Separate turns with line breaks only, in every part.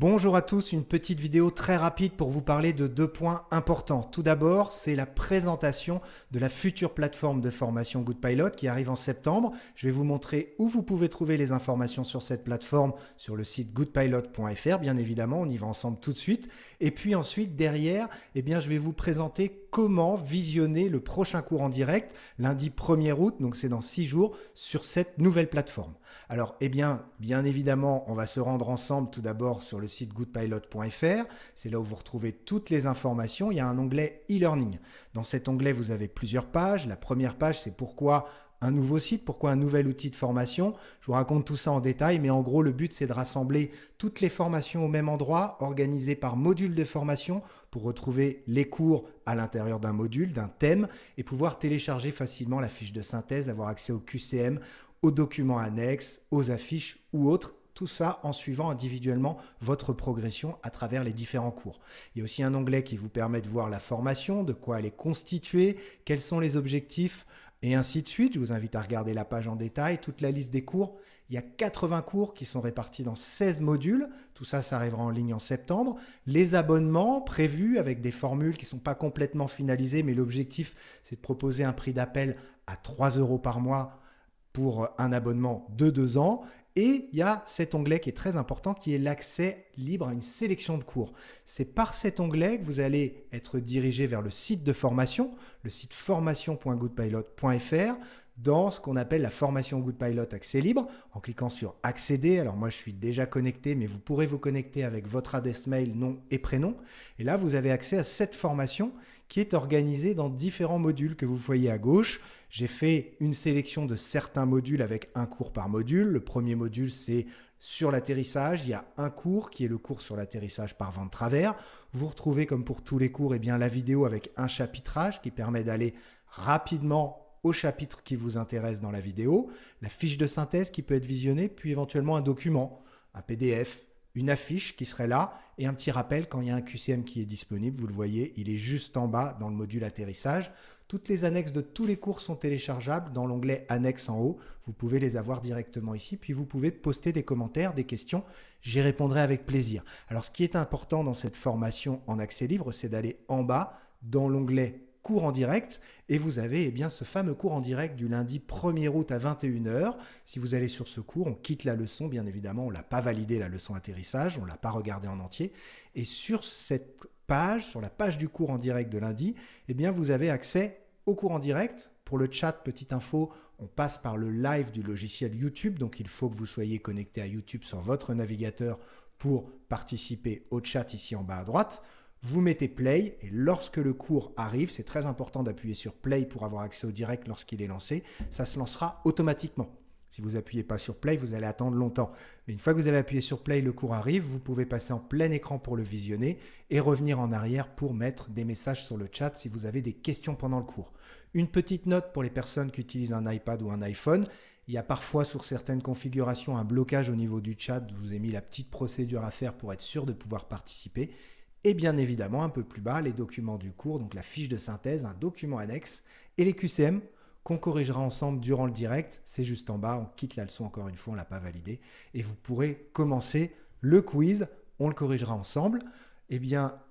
Bonjour à tous, une petite vidéo très rapide pour vous parler de deux points importants. Tout d'abord, c'est la présentation de la future plateforme de formation GoodPilot qui arrive en septembre. Je vais vous montrer où vous pouvez trouver les informations sur cette plateforme sur le site goodpilot.fr. Bien évidemment, on y va ensemble tout de suite. Et puis ensuite, derrière, je vais vous présenter comment visionner le prochain cours en direct, lundi 1er août, donc c'est dans 6 jours, sur cette nouvelle plateforme. Alors, bien évidemment, on va se rendre ensemble tout d'abord sur le site goodpilot.fr. C'est là où vous retrouvez toutes les informations. Il y a un onglet e-learning. Dans cet onglet, vous avez plusieurs pages. La première page, c'est pourquoi un nouveau site, pourquoi un nouvel outil de formation. Je vous raconte tout ça en détail, mais en gros, le but, c'est de rassembler toutes les formations au même endroit, organisées par module de formation, pour retrouver les cours à l'intérieur d'un module, d'un thème, et pouvoir télécharger facilement la fiche de synthèse, avoir accès au QCM, aux documents annexes, aux affiches ou autres. Tout ça en suivant individuellement votre progression à travers les différents cours. Il y a aussi un onglet qui vous permet de voir la formation, de quoi elle est constituée, quels sont les objectifs, et ainsi de suite. Je vous invite à regarder la page en détail, toute la liste des cours. Il y a 80 cours qui sont répartis dans 16 modules. Tout ça, ça arrivera en ligne en septembre. Les abonnements prévus avec des formules qui ne sont pas complètement finalisées, mais l'objectif, c'est de proposer un prix d'appel à 3 € par mois pour un abonnement de 2 ans. Et il y a cet onglet qui est très important, qui est l'accès libre à une sélection de cours. C'est par cet onglet que vous allez être dirigé vers le site de formation, le site formation.goodpilot.fr, dans ce qu'on appelle la formation GoodPilot accès libre, en cliquant sur accéder. Alors moi, je suis déjà connecté, mais vous pourrez vous connecter avec votre adresse mail, nom et prénom. Et là, vous avez accès à cette formation qui est organisée dans différents modules que vous voyez à gauche. J'ai fait une sélection de certains modules avec un cours par module. Le premier module, c'est sur l'atterrissage. Il y a un cours qui est le cours sur l'atterrissage par vent de travers. Vous retrouvez, comme pour tous les cours, la vidéo avec un chapitrage qui permet d'aller rapidement au chapitre qui vous intéresse dans la vidéo, la fiche de synthèse qui peut être visionnée, puis éventuellement un document, un PDF, une affiche qui serait là et un petit rappel quand il y a un QCM qui est disponible. Vous le voyez, il est juste en bas dans le module atterrissage. Toutes les annexes de tous les cours sont téléchargeables dans l'onglet annexes en haut. Vous pouvez les avoir directement ici, puis vous pouvez poster des commentaires, des questions. J'y répondrai avec plaisir. Alors, ce qui est important dans cette formation en accès libre, c'est d'aller en bas dans l'onglet cours en direct et vous avez ce fameux cours en direct du lundi 1er août à 21 h. Si vous allez sur ce cours, on quitte la leçon, bien évidemment, on ne l'a pas validé la leçon atterrissage, on ne l'a pas regardé en entier. Et sur cette page, sur la page du cours en direct de lundi, vous avez accès au cours en direct. Pour le chat, petite info, on passe par le live du logiciel YouTube, donc il faut que vous soyez connecté à YouTube sur votre navigateur pour participer au chat ici en bas à droite. Vous mettez play et lorsque le cours arrive, c'est très important d'appuyer sur play pour avoir accès au direct lorsqu'il est lancé, ça se lancera automatiquement. Si vous n'appuyez pas sur play, vous allez attendre longtemps. Mais une fois que vous avez appuyé sur play, le cours arrive, vous pouvez passer en plein écran pour le visionner et revenir en arrière pour mettre des messages sur le chat si vous avez des questions pendant le cours. Une petite note pour les personnes qui utilisent un iPad ou un iPhone. Il y a parfois sur certaines configurations un blocage au niveau du chat. Je vous ai mis la petite procédure à faire pour être sûr de pouvoir participer. Et bien évidemment, un peu plus bas, les documents du cours, donc la fiche de synthèse, un document annexe et les QCM qu'on corrigera ensemble durant le direct. C'est juste en bas, on quitte la leçon encore une fois, on ne l'a pas validé. Et vous pourrez commencer le quiz, on le corrigera ensemble.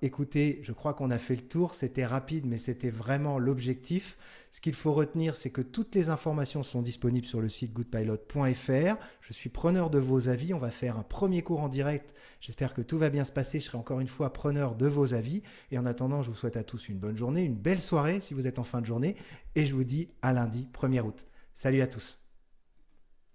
Écoutez, je crois qu'on a fait le tour, c'était rapide, mais c'était vraiment l'objectif. Ce qu'il faut retenir, c'est que toutes les informations sont disponibles sur le site goodpilot.fr. Je suis preneur de vos avis, on va faire un premier cours en direct. J'espère que tout va bien se passer, je serai encore une fois preneur de vos avis. Et en attendant, je vous souhaite à tous une bonne journée, une belle soirée si vous êtes en fin de journée. Et je vous dis à lundi 1er août. Salut à tous.